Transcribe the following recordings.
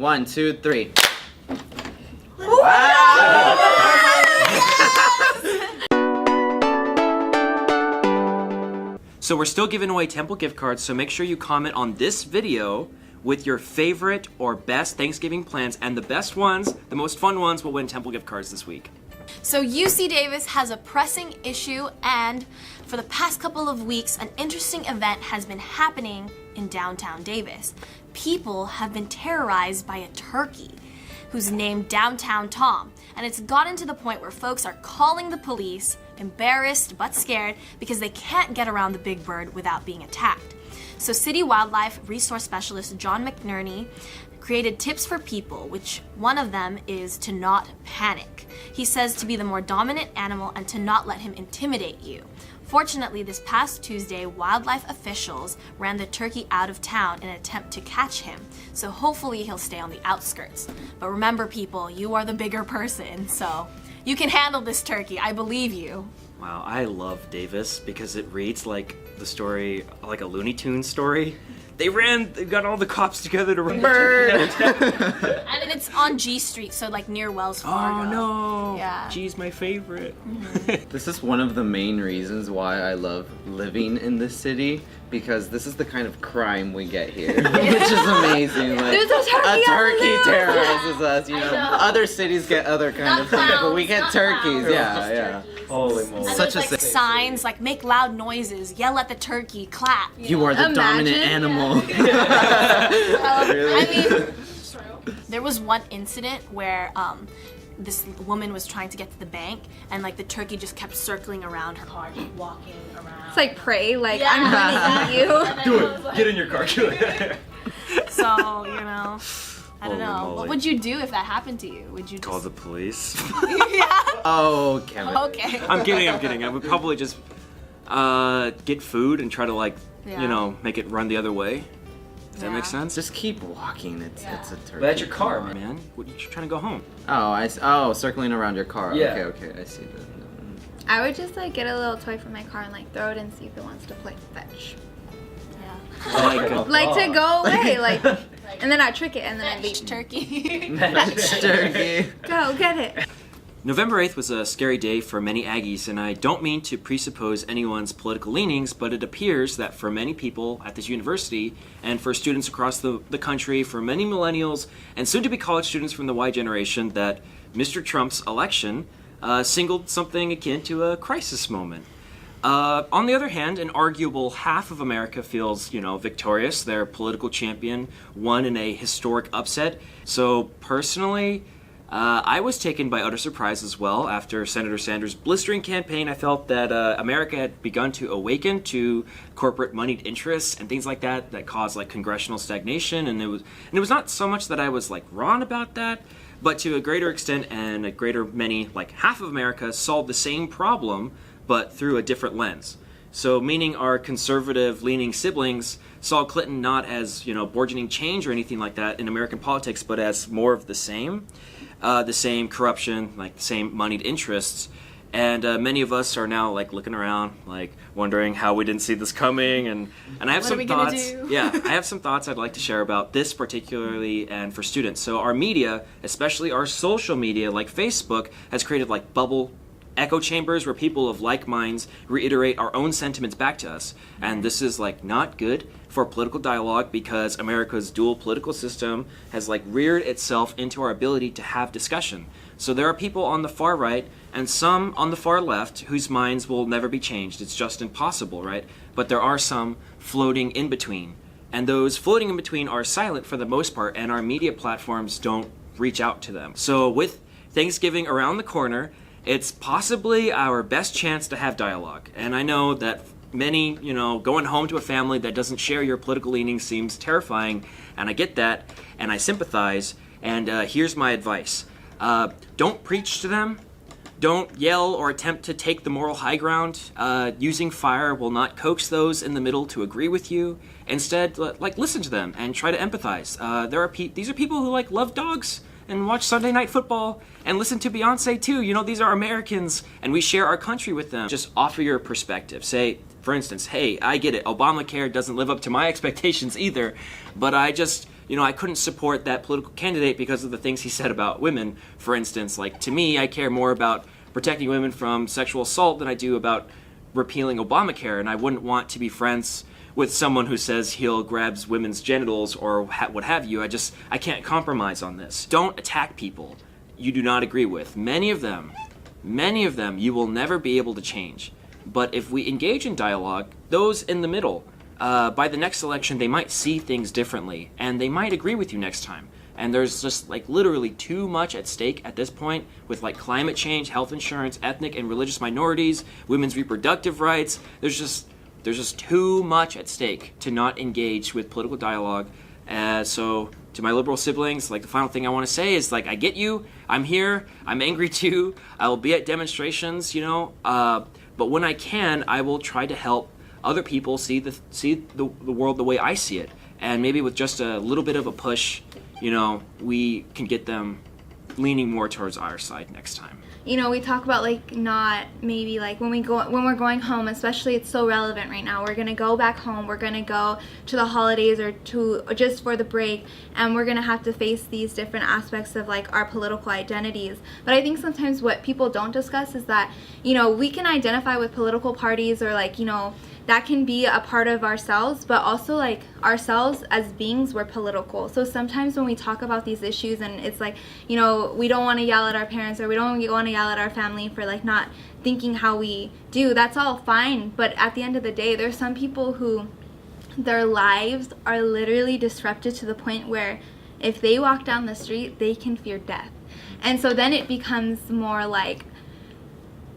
1, 2, 3. So we're still giving away Temple gift cards, so make sure you comment on this video with your favorite or best Thanksgiving plans, and the best ones, the most fun ones, will win Temple gift cards this week. So UC Davis has a pressing issue, and for the past couple of weeks, an interesting event has been happening in downtown Davis. People have been terrorized by a turkey who's named Downtown Tom, and it's gotten to the point where folks are calling the police, embarrassed but scared because they can't get around the big bird without being attacked. So City Wildlife Resource Specialist John McNerney created tips for people, which one of them is to not panic. He says to be the more dominant animal and to not let him intimidate you. Fortunately, this past Tuesday, wildlife officials ran the turkey out of town in an attempt to catch him. So hopefully he'll stay on the outskirts. But remember, people, you are the bigger person, so you can handle this turkey. I believe you. Wow, I love Davis because it reads like the story, like a Looney Tunes story. They got all the cops together to run Bird. And it's on G Street, so like near Wells Fargo. Oh no! Yeah. G's my favorite. This is one of the main reasons why I love living in this city, because this is the kind of crime we get here, which is amazing. Like, There's a turkey terrorizes us, you know. Other cities get other kind of things, but we get turkeys. Yeah. Holy moly! And Such there's a like signs like make loud noises, yell at the turkey, clap. You are the dominant animal. I mean, there was one incident where this woman was trying to get to the bank, and like the turkey just kept circling around her car, just walking around. It's like prey, like I'm gonna eat you. Do it. Get in your car. Do it. So you know, I don't Holy know. moly. What would you do if that happened to you? Would you just... Call the police. Yeah. Oh, Kevin. Okay. I'm kidding. I would probably just get food and try to Yeah. you know, make it run the other way. Does that make sense? Just keep walking. It's a turkey. But that's your car, man. What, you're trying to go home. Oh, circling around your car. Yeah. Okay, I see that. I would just like get a little toy from my car and like throw it and see if it wants to play fetch. Yeah. Like to go away, like, and then I trick it and then I leave. Turkey. Turkey. Go get it. November 8th was a scary day for many Aggies, and I don't mean to presuppose anyone's political leanings, but it appears that for many people at this university, and for students across the country, for many millennials, and soon-to-be college students from the Y generation, that Mr. Trump's election singled something akin to a crisis moment. On the other hand, an arguable half of America feels, you know, victorious. Their political champion won in a historic upset. So personally, I was taken by utter surprise as well. After Senator Sanders' blistering campaign, I felt that America had begun to awaken to corporate moneyed interests and things like that that caused like congressional stagnation. And it was not so much that I was like wrong about that, but to a greater extent and a greater many, like half of America, solved the same problem, but through a different lens. So meaning our conservative-leaning siblings saw Clinton not as, you know, burgeoning change or anything like that in American politics, but as more of the same corruption, like the same moneyed interests. And many of us are now like looking around, like wondering how we didn't see this coming. And I have some thoughts. Yeah, I have some thoughts I'd like to share about this particularly and for students. So our media, especially our social media like Facebook, has created like bubble echo chambers where people of like minds reiterate our own sentiments back to us. And this is like not good for political dialogue because America's dual political system has like reared itself into our ability to have discussion. So there are people on the far right and some on the far left whose minds will never be changed. It's just impossible, right? But there are some floating in between. And those floating in between are silent for the most part, and our media platforms don't reach out to them. So with Thanksgiving around the corner, it's possibly our best chance to have dialogue. And I know that many, you know, going home to a family that doesn't share your political leanings seems terrifying, and I get that, and I sympathize, and here's my advice. Don't preach to them. Don't yell or attempt to take the moral high ground. Using fire will not coax those in the middle to agree with you. Instead, like, listen to them and try to empathize. These are people who like love dogs and watch Sunday Night Football and listen to Beyonce too. You know, these are Americans and we share our country with them. Just offer your perspective. Say, for instance, hey, I get it. Obamacare doesn't live up to my expectations either, but I just, I couldn't support that political candidate because of the things he said about women. For instance, like, to me, I care more about protecting women from sexual assault than I do about repealing Obamacare, and I wouldn't want to be friends with someone who says he'll grabs women's genitals or what have you. I can't compromise on this. Don't attack people you do not agree with. Many of them you will never be able to change. But if we engage in dialogue, those in the middle, by the next election, they might see things differently, and they might agree with you next time. And there's just like literally too much at stake at this point with like climate change, health insurance, ethnic and religious minorities, women's reproductive rights. There's just too much at stake to not engage with political dialogue. So to my liberal siblings, like, the final thing I want to say is, like, I get you. I'm here. I'm angry too. I will be at demonstrations, but when I can, I will try to help other people see the world the way I see it. And maybe with just a little bit of a push, we can get them leaning more towards our side next time. We talk about like not maybe like when we're going home, especially, it's so relevant right now. We're gonna go back home. We're gonna go to the holidays or just for the break, and we're gonna have to face these different aspects of like our political identities. But I think sometimes what people don't discuss is that we can identify with political parties or like that can be a part of ourselves, but also like ourselves as beings, we're political. So sometimes when we talk about these issues and it's like, we don't want to yell at our parents or we don't want to yell at our family for like not thinking how we do, that's all fine. But at the end of the day, there's some people who their lives are literally disrupted to the point where if they walk down the street, they can fear death. And so then it becomes more like,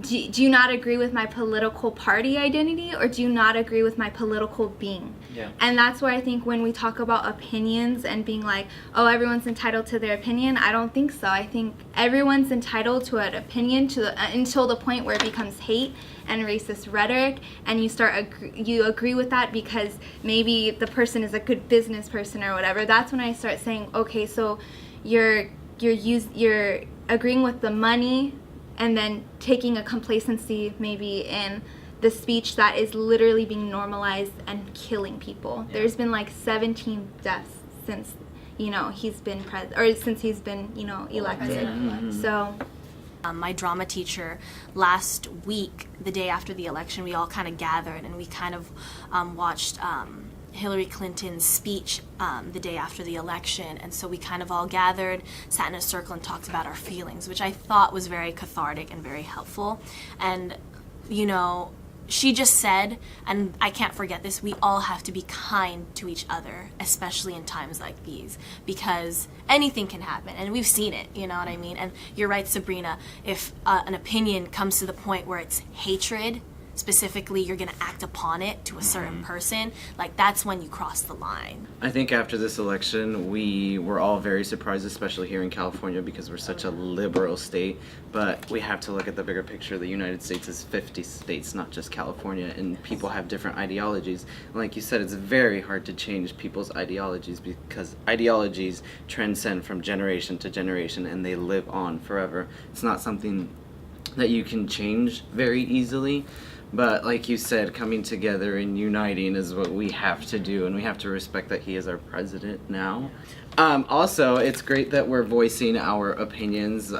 do you not agree with my political party identity, or do you not agree with my political being? Yeah. And that's where I think when we talk about opinions and being like, oh, everyone's entitled to their opinion, I don't think so. I think everyone's entitled to an opinion until the point where it becomes hate and racist rhetoric, and you agree with that because maybe the person is a good business person or whatever. That's when I start saying, okay, so you're agreeing with the money and then taking a complacency maybe in the speech that is literally being normalized and killing people. Yeah. There's been like 17 deaths since he's been elected. Mm-hmm. So my drama teacher, last week, the day after the election, we all kind of gathered and we kind of watched Hillary Clinton's speech the day after the election, and so we kind of all gathered, sat in a circle and talked about our feelings, which I thought was very cathartic and very helpful. And she just said, and I can't forget this, we all have to be kind to each other, especially in times like these, because anything can happen, and we've seen it, you know what I mean? And you're right, Sabrina, if an opinion comes to the point where it's hatred, specifically you're going to act upon it to a certain person, like that's when you cross the line. I think after this election we were all very surprised, especially here in California, because we're such a liberal state, but we have to look at the bigger picture. The United States is 50 states, not just California, and people have different ideologies. And like you said, it's very hard to change people's ideologies because ideologies transcend from generation to generation and they live on forever. It's not something that you can change very easily. But like you said, coming together and uniting is what we have to do, and we have to respect that he is our president now. Also, it's great that we're voicing our opinions.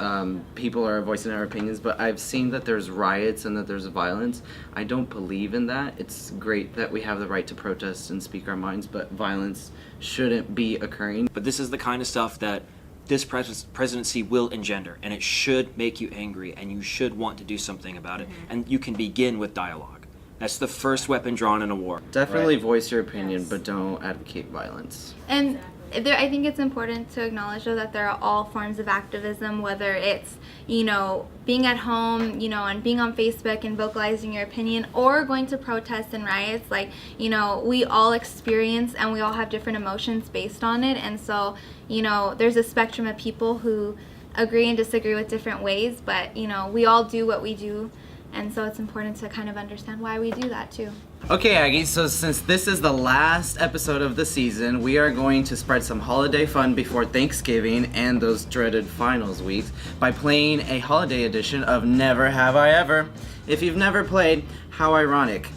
People are voicing our opinions, but I've seen that there's riots and that there's violence. I don't believe in that. It's great that we have the right to protest and speak our minds, but violence shouldn't be occurring. But this is the kind of stuff that this presidency will engender, and it should make you angry, and you should want to do something about it. And you can begin with dialogue. That's the first weapon drawn in a war. Definitely voice your opinion, but don't advocate violence. And I think it's important to acknowledge, though, that there are all forms of activism, whether it's, being at home, and being on Facebook and vocalizing your opinion, or going to protests and riots. Like, we all experience and we all have different emotions based on it. And so, there's a spectrum of people who agree and disagree with different ways, but, we all do what we do. And so it's important to kind of understand why we do that too. Okay, Aggie, so since this is the last episode of the season, we are going to spread some holiday fun before Thanksgiving and those dreaded finals weeks by playing a holiday edition of Never Have I Ever. If you've never played, how ironic.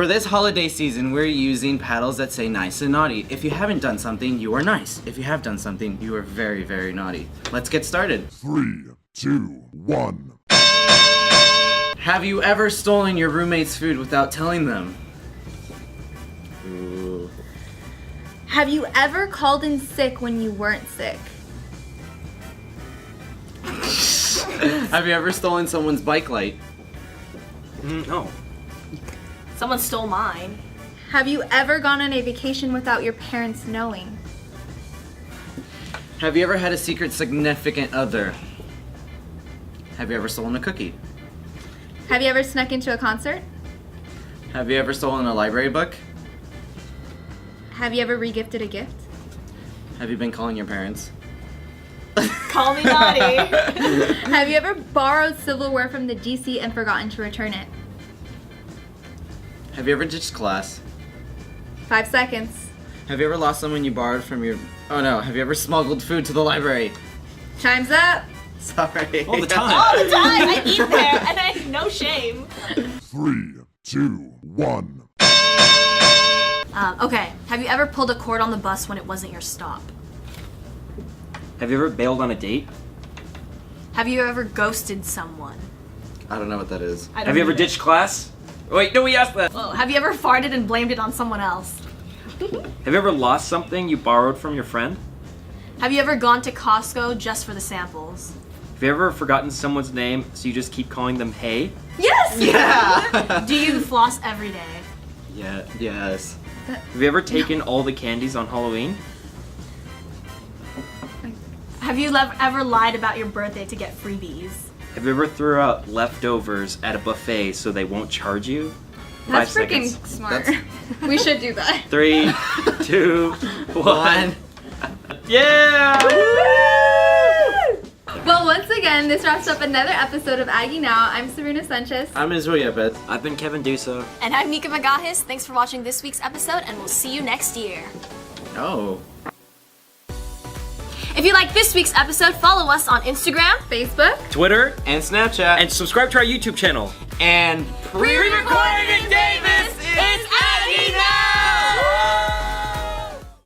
For this holiday season, we're using paddles that say nice and naughty. If you haven't done something, you are nice. If you have done something, you are very, very naughty. Let's get started. 3, 2, 1. Have you ever stolen your roommate's food without telling them? Ooh. Have you ever called in sick when you weren't sick? Have you ever stolen someone's bike light? No. Someone stole mine. Have you ever gone on a vacation without your parents knowing? Have you ever had a secret significant other? Have you ever stolen a cookie? Have you ever snuck into a concert? Have you ever stolen a library book? Have you ever regifted a gift? Have you been calling your parents? Call me naughty. Have you ever borrowed silverware from the DC and forgotten to return it? Have you ever ditched class? 5 seconds. Have you ever lost someone you borrowed from your... Oh no, have you ever smuggled food to the library? Time's up. Sorry. All the time. All the time. I eat there, and I no shame. 3, 2, 1. Okay. Have you ever pulled a cord on the bus when it wasn't your stop? Have you ever bailed on a date? Have you ever ghosted someone? I don't know what that is. I don't Have you ever either. ditched class? Wait, no, we asked that. Whoa. Have you ever farted and blamed it on someone else? Have you ever lost something you borrowed from your friend? Have you ever gone to Costco just for the samples? Have you ever forgotten someone's name so you just keep calling them hey? Yes! Yeah! Do you floss every day? Yeah. Yes. Have you ever taken all the candies on Halloween? Have you ever lied about your birthday to get freebies? Have you ever threw out leftovers at a buffet so they won't charge you? That's 5 freaking seconds. smart. We should do that. 3, 2, 1. One. Yeah! Well, once again, this wraps up another episode of Aggie Now. I'm Sabrina Sanchez. I'm Israel Yepez. I've been Kevin Dousa. And I'm Nikka Magahis. Thanks for watching this week's episode, and we'll see you next year. Oh. If you like this week's episode, follow us on Instagram, Facebook. Twitter, And Snapchat. and subscribe to our YouTube channel. And Pre-recorded in Davis is out!